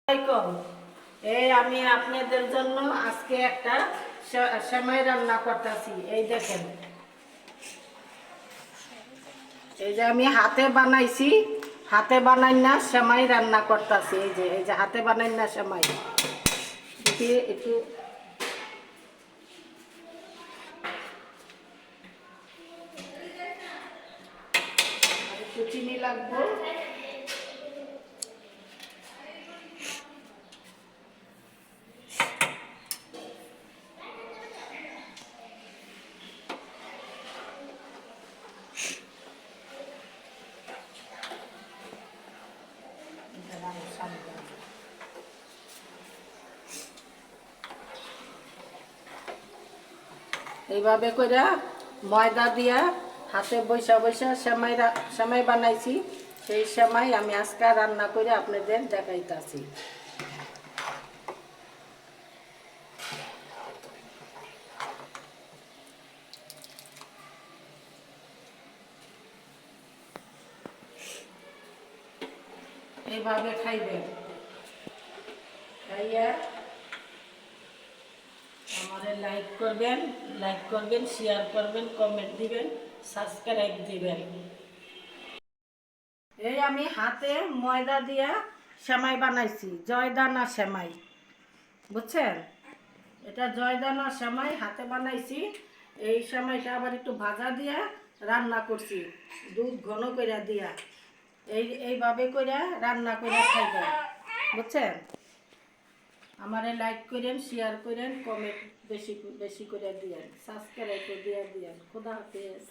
আসসালামাইকুম। এই আমি আপনাদের জন্য আজকে একটা সেমাই রান্না করতেছি। এই দেখেন, এই যে আমি হাতে বানাইছি, হাতে বানাই না সেমাই রান্না করতেছি। এই যে হাতে বানাই না সেমাই। একটু একটু চিনি লাগবে। এইভাবে করে ময়দা দিয়া হাতে বৈশা বৈশা সেমাই বানাইছি। সেই সেমাই আমি আজকে রান্না করে আপনাদের দেখাইতেছি। এইভাবে খাইবেন, খাইয়া আমারে লাইক করবেন, শেয়ার করবেন, কমেন্ট দিবেন, সাবস্ক্রাইব দিবেন। এই আমি হাতে ময়দা দিয়া সেমাই বানাইছি, জয়দানা সেমাই, বুঝছেন? এটা জয়দানা সেমাই হাতে বানাইছি। এই সেমাইটা আবার একটু ভাজা দিয়া রান্না করছি, দুধ ঘন করে দিয়া। এইভাবে করে রান্না করে খাইবেন, বুঝছেন? আমারে লাইক করেন, শেয়ার করেন, কমেন্ট বেশি বেশি করে দিয়েন, সাবস্ক্রাইব দিয়ে দিয়েন। খোদা হাফেজ।